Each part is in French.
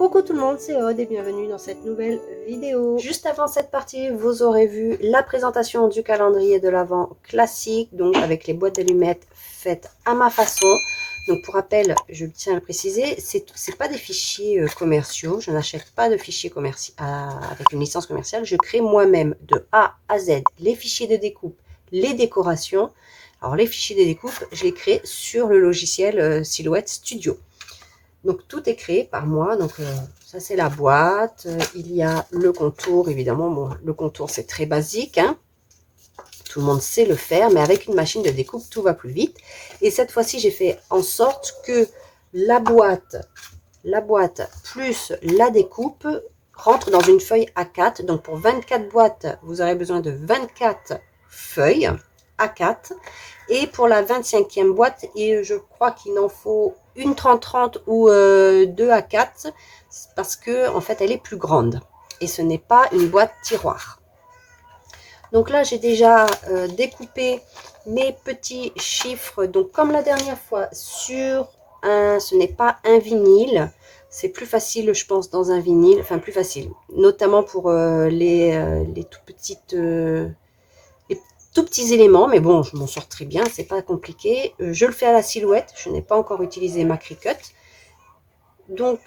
Coucou tout le monde, c'est Aude et bienvenue dans cette nouvelle vidéo. Juste avant cette partie, vous aurez vu la présentation du calendrier de l'Avent classique, donc avec les boîtes d'allumettes faites à ma façon. Donc pour rappel, je tiens à le préciser, c'est pas des fichiers commerciaux, je n'achète pas de fichiers commerciaux avec une licence commerciale, je crée moi-même de A à Z les fichiers de découpe, les décorations. Alors les fichiers de découpe, je les crée sur le logiciel Silhouette Studio. Donc tout est créé par moi, donc ça c'est la boîte, il y a le contour, évidemment, bon, le contour c'est très basique, hein. Tout le monde sait le faire, mais avec une machine de découpe, tout va plus vite. Et cette fois-ci, j'ai fait en sorte que la boîte plus la découpe rentre dans une feuille A4. Donc pour 24 boîtes, vous aurez besoin de 24 feuilles A4. Et pour la 25e boîte, et je crois qu'il en faut une 30-30 ou 2 A4 parce que en fait elle est plus grande et ce n'est pas une boîte tiroir. Donc là j'ai déjà découpé mes petits chiffres, donc comme la dernière fois sur ce n'est pas un vinyle, c'est plus facile je pense dans un vinyle, enfin plus facile, notamment pour les tout petits éléments, mais bon, je m'en sors très bien, c'est pas compliqué. Je le fais à la silhouette, je n'ai pas encore utilisé ma Cricut. Donc,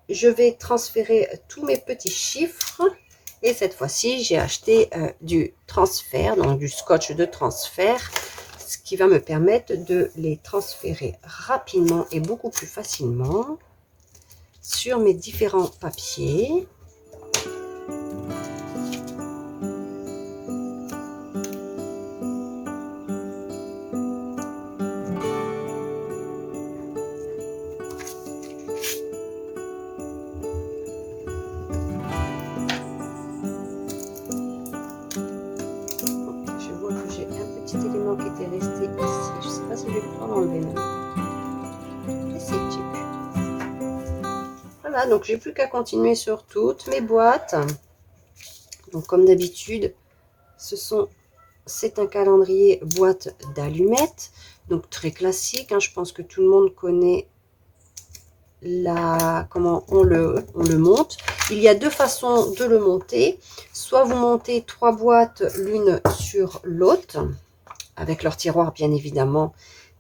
je vais transférer tous mes petits chiffres. Et cette fois-ci, j'ai acheté du transfert, donc du scotch de transfert, ce qui va me permettre de les transférer rapidement et beaucoup plus facilement sur mes différents papiers. Élément qui était resté ici, je sais pas si je vais pouvoir l'enlever même. Et c'est cheap. Voilà, donc j'ai plus qu'à continuer sur toutes mes boîtes. Donc comme d'habitude, c'est un calendrier boîte d'allumettes, donc très classique, hein. Je pense que tout le monde connaît comment on le monte. Il y a deux façons de le monter. Soit vous montez 3 boîtes l'une sur l'autre, avec leur tiroir bien évidemment,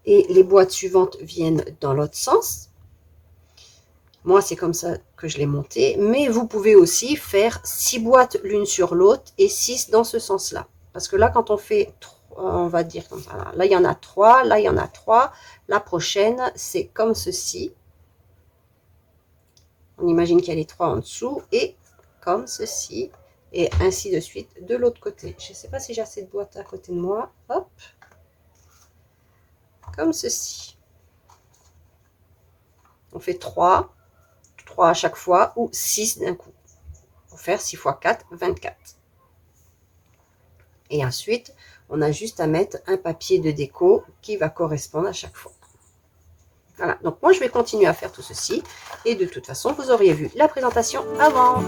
et les boîtes suivantes viennent dans l'autre sens. Moi c'est comme ça que je l'ai monté, mais vous pouvez aussi faire 6 boîtes l'une sur l'autre et 6 dans ce sens là, parce que là quand on fait, on va dire comme ça, là il y en a 3, là il y en a 3, la prochaine c'est comme ceci, on imagine qu'il y a les 3 en dessous, et comme ceci, et ainsi de suite de l'autre côté. Je ne sais pas si j'ai assez de boîtes à côté de moi. Hop, comme ceci. On fait 3 à chaque fois, ou 6 d'un coup. Pour faire 6 x 4, 24. Et ensuite, on a juste à mettre un papier de déco qui va correspondre à chaque fois. Voilà, donc moi je vais continuer à faire tout ceci. Et de toute façon, vous auriez vu la présentation avant.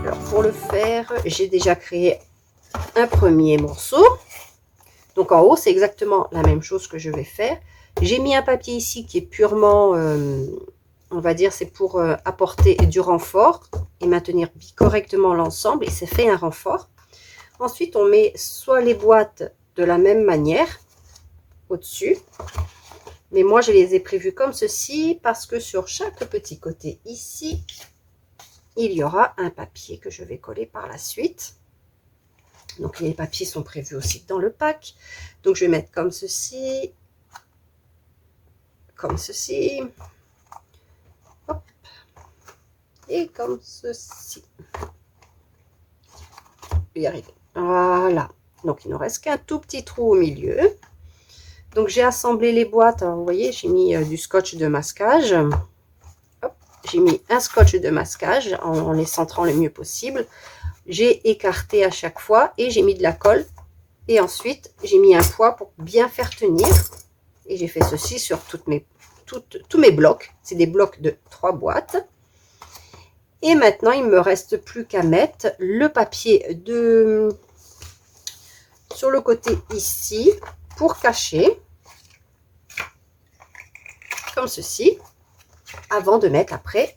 Alors pour le faire, j'ai déjà créé un premier morceau. Donc en haut, c'est exactement la même chose que je vais faire. J'ai mis un papier ici qui est purement, on va dire, c'est pour apporter du renfort et maintenir correctement l'ensemble. Et c'est fait un renfort. Ensuite, on met soit les boîtes de la même manière au-dessus. Mais moi, je les ai prévues comme ceci parce que sur chaque petit côté ici, il y aura un papier que je vais coller par la suite. Donc les papiers sont prévus aussi dans le pack. Donc je vais mettre comme ceci, hop, et comme ceci. Je vais y arriver. Voilà. Donc il ne reste qu'un tout petit trou au milieu. Donc j'ai assemblé les boîtes. Alors, vous voyez, j'ai mis du scotch de masquage. J'ai mis un scotch de masquage en les centrant le mieux possible. j'ai écarté à chaque fois et j'ai mis de la colle. Et ensuite, j'ai mis un poids pour bien faire tenir. Et j'ai fait ceci sur tous mes blocs. C'est des blocs de 3 boîtes. Et maintenant, il me reste plus qu'à mettre le papier sur le côté ici pour cacher. Comme ceci. Avant de mettre après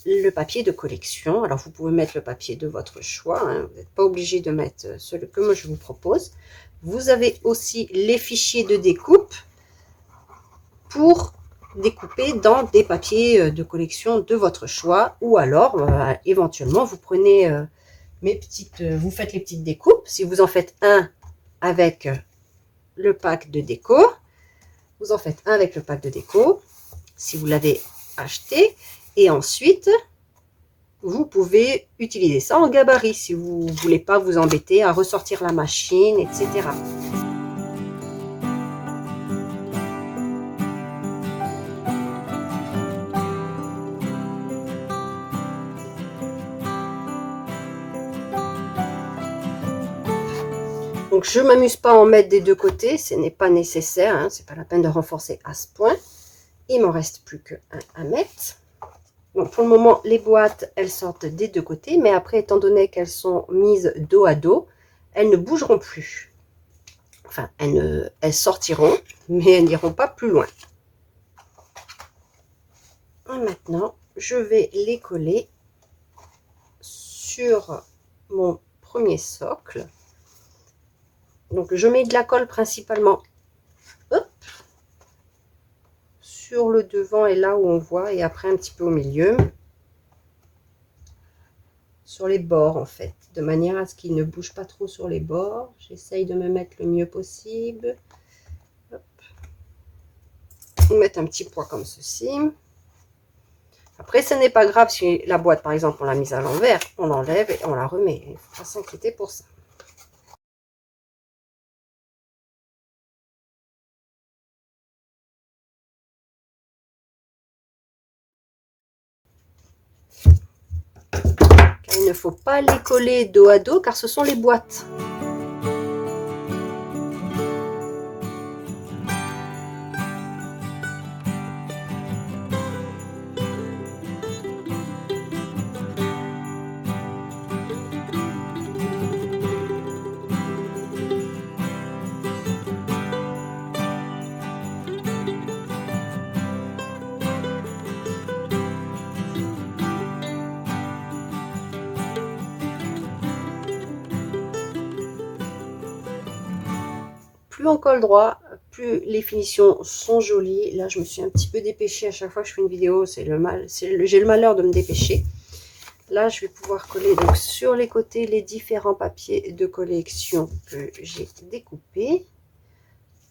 le papier de collection. Alors, vous pouvez mettre le papier de votre choix. Hein. Vous n'êtes pas obligé de mettre celui que moi je vous propose. Vous avez aussi les fichiers de découpe pour découper dans des papiers de collection de votre choix. Ou alors, éventuellement, vous prenez vous faites les petites découpes. Si vous en faites un avec le pack de déco, vous en faites un avec le pack de déco. Si vous l'avez acheté, et ensuite vous pouvez utiliser ça en gabarit si vous ne voulez pas vous embêter à ressortir la machine, etc. Donc je m'amuse pas à en mettre des deux côtés, ce n'est pas nécessaire, hein, c'est pas la peine de renforcer à ce point. Il m'en reste plus qu'un à mettre. Donc pour le moment, les boîtes, elles sortent des deux côtés, mais après, étant donné qu'elles sont mises dos à dos, elles ne bougeront plus. Enfin, elles sortiront, mais elles n'iront pas plus loin. Et maintenant, je vais les coller sur mon premier socle. Donc je mets de la colle principalement sur le devant et là où on voit, et après un petit peu au milieu, sur les bords en fait, de manière à ce qu'il ne bouge pas trop sur les bords. J'essaye de me mettre le mieux possible. Hop. On met un petit poids comme ceci. Après, ce n'est pas grave si la boîte, par exemple, on l'a mise à l'envers, on l'enlève et on la remet. Il ne faut pas s'inquiéter pour ça. Il ne faut pas les coller dos à dos car ce sont les boîtes. Plus on colle droit, plus les finitions sont jolies. Là, je me suis un petit peu dépêchée. À chaque fois que je fais une vidéo, j'ai le malheur de me dépêcher. Là, je vais pouvoir coller donc sur les côtés les différents papiers de collection que j'ai découpés.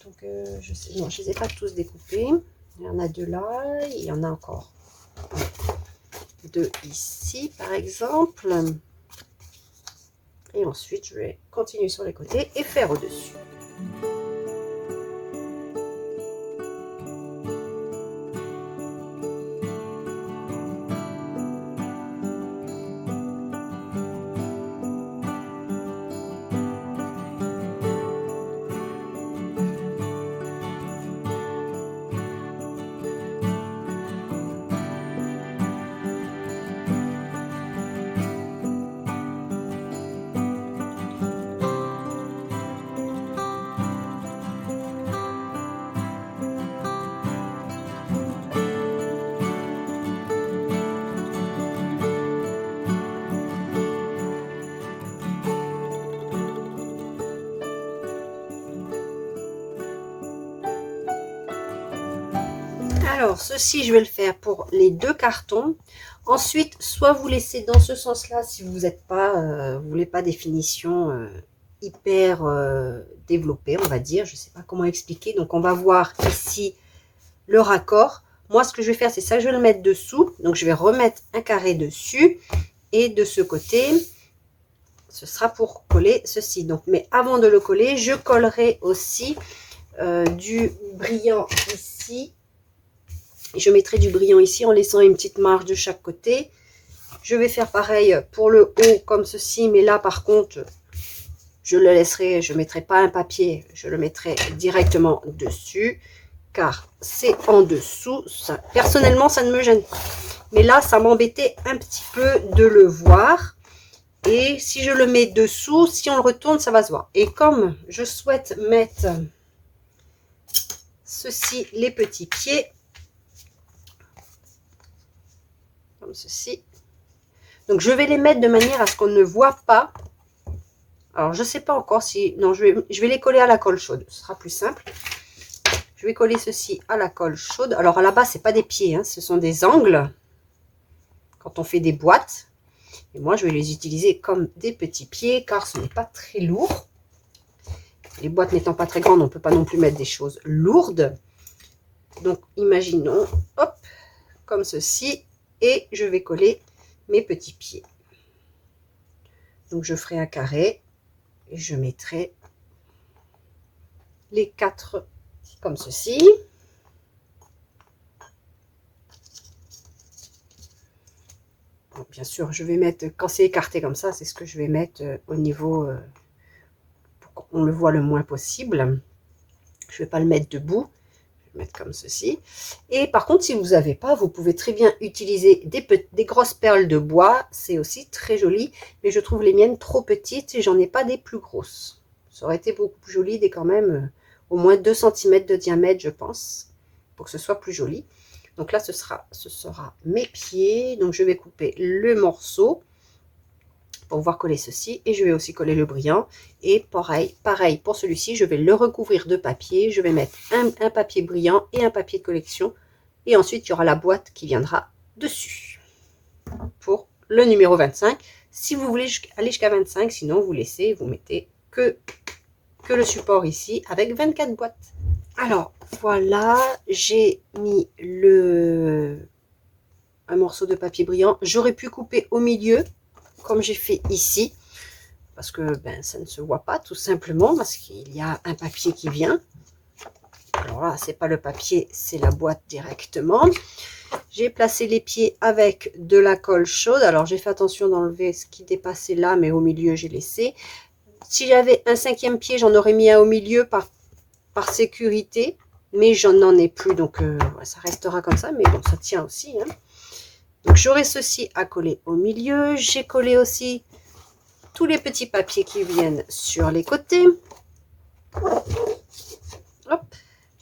Donc, je ne les ai pas tous découpés. Il y en a deux là, il y en a encore deux ici, par exemple. Et ensuite, je vais continuer sur les côtés et faire au-dessus. Alors, ceci, je vais le faire pour les deux cartons. Ensuite, soit vous laissez dans ce sens-là si vous n'êtes pas, vous voulez pas des finitions hyper développées, on va dire. Je ne sais pas comment expliquer. Donc, on va voir ici le raccord. Moi, ce que je vais faire, c'est ça. Je vais le mettre dessous. Donc, je vais remettre un carré dessus. Et de ce côté, ce sera pour coller ceci. Donc, mais avant de le coller, je collerai aussi du brillant ici. Je mettrai du brillant ici en laissant une petite marge de chaque côté. Je vais faire pareil pour le haut comme ceci, mais là par contre, je le laisserai, je ne mettrai pas un papier, je le mettrai directement dessus, car c'est en dessous. Ça, personnellement, ça ne me gêne pas. Mais là, ça m'embêtait un petit peu de le voir. Et si je le mets dessous, si on le retourne, ça va se voir. Et comme je souhaite mettre ceci, les petits pieds, comme ceci. Donc, je vais les mettre de manière à ce qu'on ne voit pas. Alors, je ne sais pas encore si... Non, je vais les coller à la colle chaude. Ce sera plus simple. Je vais coller ceci à la colle chaude. Alors, à la base, ce n'est pas des pieds, hein, ce sont des angles. Quand on fait des boîtes. Et moi, je vais les utiliser comme des petits pieds, car ce n'est pas très lourd. Les boîtes n'étant pas très grandes, on ne peut pas non plus mettre des choses lourdes. Donc, imaginons, hop, comme ceci. Et je vais coller mes petits pieds. Donc, je ferai un carré. Et je mettrai les 4 comme ceci. Bon, bien sûr, je vais mettre, quand c'est écarté comme ça, c'est ce que je vais mettre au niveau, pour qu'on le voit le moins possible. Je ne vais pas le mettre debout. Je vais mettre comme ceci. Et par contre, si vous n'avez pas, vous pouvez très bien utiliser des grosses perles de bois. C'est aussi très joli. Mais je trouve les miennes trop petites et j'en ai pas des plus grosses. Ça aurait été beaucoup plus joli, des quand même au moins 2 cm de diamètre, je pense, pour que ce soit plus joli. Donc là, ce sera mes pieds. Donc je vais couper le morceau pour pouvoir coller ceci. Et je vais aussi coller le brillant. Et pareil pour celui-ci, je vais le recouvrir de papier. Je vais mettre un papier brillant et un papier de collection. Et ensuite, il y aura la boîte qui viendra dessus. Pour le numéro 25. Si vous voulez aller jusqu'à 25, sinon vous laissez, vous mettez que le support ici avec 24 boîtes. Alors, voilà, j'ai mis un morceau de papier brillant. J'aurais pu couper au milieu, comme j'ai fait ici, parce que ça ne se voit pas, tout simplement, parce qu'il y a un papier qui vient. Alors là, c'est pas le papier, c'est la boîte directement. J'ai placé les pieds avec de la colle chaude. Alors, j'ai fait attention d'enlever ce qui dépassait là, mais au milieu, j'ai laissé. Si j'avais un 5e pied, j'en aurais mis un au milieu par sécurité. Mais je n'en ai plus, donc ça restera comme ça. Mais bon, ça tient aussi. Hein. Donc, j'aurai ceci à coller au milieu. J'ai collé aussi tous les petits papiers qui viennent sur les côtés. Hop.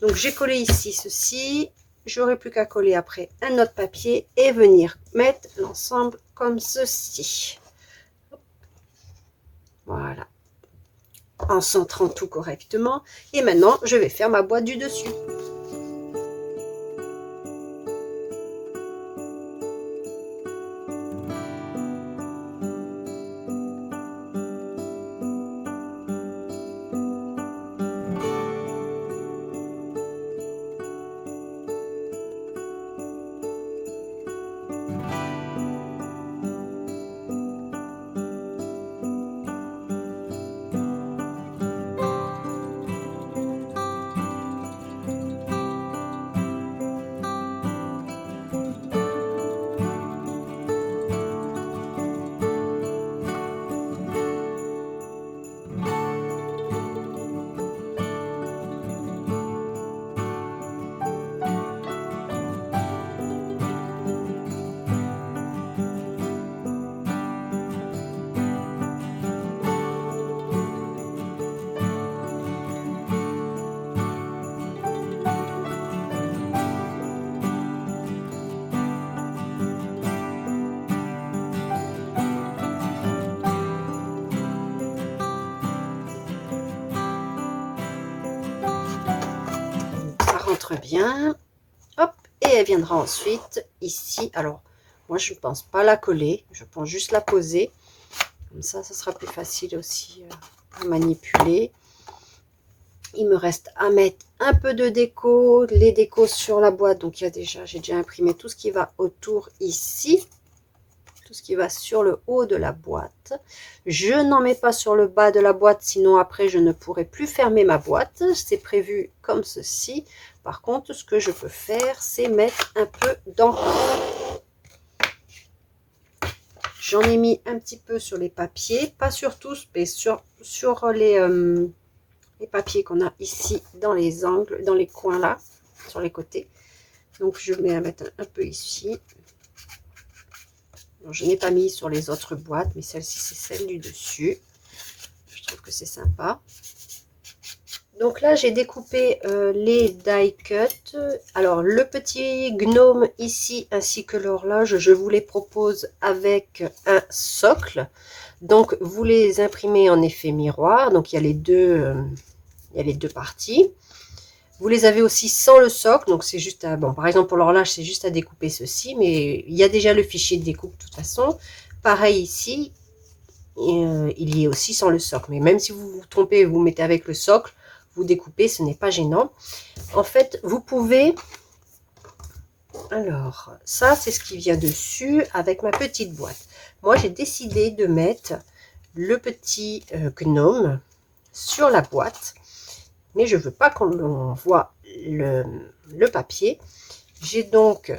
Donc, j'ai collé ici ceci. J'aurai plus qu'à coller après un autre papier et venir mettre l'ensemble comme ceci. Hop. Voilà. En centrant tout correctement. Et maintenant, je vais faire ma boîte du dessus. Rentre bien, hop, et elle viendra ensuite ici. Alors moi je ne pense pas la coller, je pense juste la poser comme ça sera plus facile aussi à manipuler. Il me reste à mettre un peu de déco, les décos sur la boîte. Donc j'ai déjà imprimé tout ce qui va autour ici, tout ce qui va sur le haut de la boîte. Je n'en mets pas sur le bas de la boîte, sinon après je ne pourrai plus fermer ma boîte. C'est prévu comme ceci. Par contre, ce que je peux faire, c'est mettre un peu d'encre. J'en ai mis un petit peu sur les papiers, pas sur tous, mais sur les papiers qu'on a ici dans les angles, dans les coins là, sur les côtés. Donc je vais mettre un peu ici. Alors, je n'ai pas mis sur les autres boîtes, mais celle-ci c'est celle du dessus. Je trouve que c'est sympa. Donc là j'ai découpé les die cut. Alors le petit gnome ici ainsi que l'horloge, je vous les propose avec un socle. Donc vous les imprimez en effet miroir. Donc il y a les deux parties. Vous les avez aussi sans le socle, donc c'est juste à, bon, par exemple pour l'horloge, c'est juste à découper ceci, mais il y a déjà le fichier de découpe de toute façon. Pareil ici, il y est aussi sans le socle, mais même si vous vous trompez et vous mettez avec le socle, vous découpez, ce n'est pas gênant. En fait, vous pouvez, alors ça c'est ce qui vient dessus avec ma petite boîte. Moi j'ai décidé de mettre le petit gnome sur la boîte. Mais je veux pas qu'on voit le papier. J'ai donc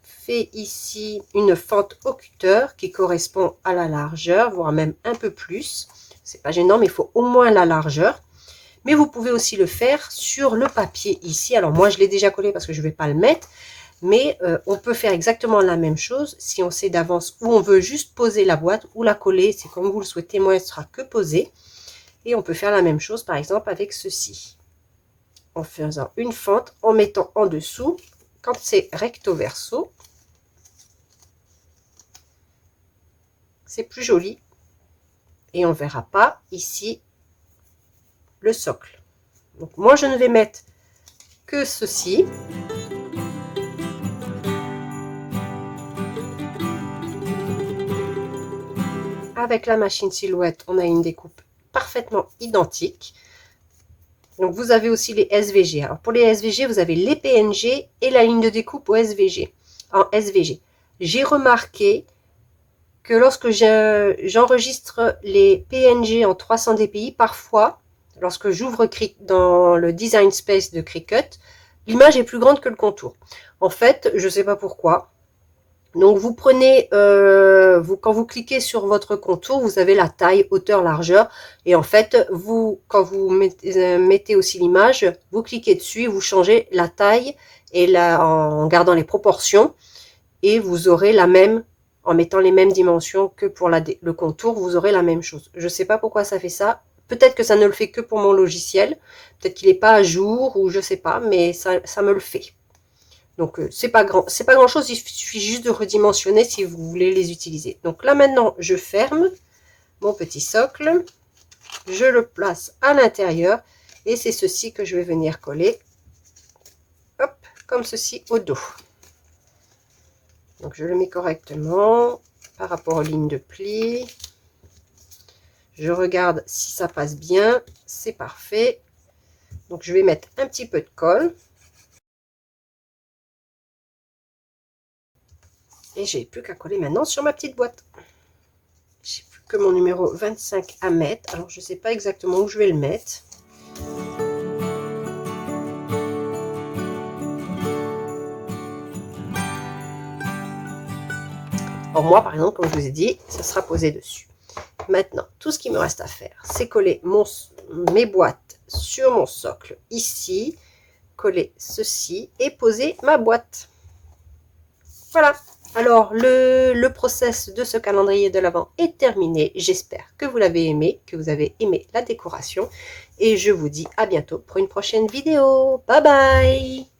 fait ici une fente au cutter qui correspond à la largeur, voire même un peu plus. C'est pas gênant, mais il faut au moins la largeur. Mais vous pouvez aussi le faire sur le papier ici. Alors moi, je l'ai déjà collé parce que je vais pas le mettre. Mais on peut faire exactement la même chose si on sait d'avance où on veut juste poser la boîte ou la coller. C'est comme vous le souhaitez. Moi, elle sera que posée. Et on peut faire la même chose, par exemple, avec ceci. En faisant une fente, en mettant en dessous, quand c'est recto verso. C'est plus joli. Et on ne verra pas ici le socle. Donc moi, je ne vais mettre que ceci. Avec la machine Silhouette, on a une découpe parfaitement identique. Donc vous avez aussi les SVG. Alors pour les SVG, vous avez les PNG et la ligne de découpe au SVG. En SVG. J'ai remarqué que lorsque j'enregistre les PNG en 300 dpi, parfois, lorsque j'ouvre dans le Design Space de Cricut, l'image est plus grande que le contour. En fait, je ne sais pas pourquoi. Donc vous prenez, quand vous cliquez sur votre contour, vous avez la taille, hauteur, largeur. Et en fait, quand vous mettez aussi l'image, vous cliquez dessus, vous changez la taille et en gardant les proportions. Et vous aurez la même, en mettant les mêmes dimensions que pour le contour, vous aurez la même chose. Je ne sais pas pourquoi ça fait ça. Peut-être que ça ne le fait que pour mon logiciel. Peut-être qu'il n'est pas à jour ou je ne sais pas, mais ça me le fait. Donc, c'est pas grand chose, il suffit juste de redimensionner si vous voulez les utiliser. Donc là, maintenant, je ferme mon petit socle. Je le place à l'intérieur. Et c'est ceci que je vais venir coller. Hop, comme ceci au dos. Donc, je le mets correctement par rapport aux lignes de pli. Je regarde si ça passe bien. C'est parfait. Donc, je vais mettre un petit peu de colle. Et j'ai plus qu'à coller maintenant sur ma petite boîte. J'ai plus que mon numéro 25 à mettre. Alors, je ne sais pas exactement où je vais le mettre. Alors, moi, par exemple, comme je vous ai dit, ça sera posé dessus. Maintenant, tout ce qui me reste à faire, c'est coller mes boîtes sur mon socle ici. Coller ceci et poser ma boîte. Voilà. Alors, le process de ce calendrier de l'Avent est terminé. J'espère que vous l'avez aimé, que vous avez aimé la décoration. Et je vous dis à bientôt pour une prochaine vidéo. Bye bye!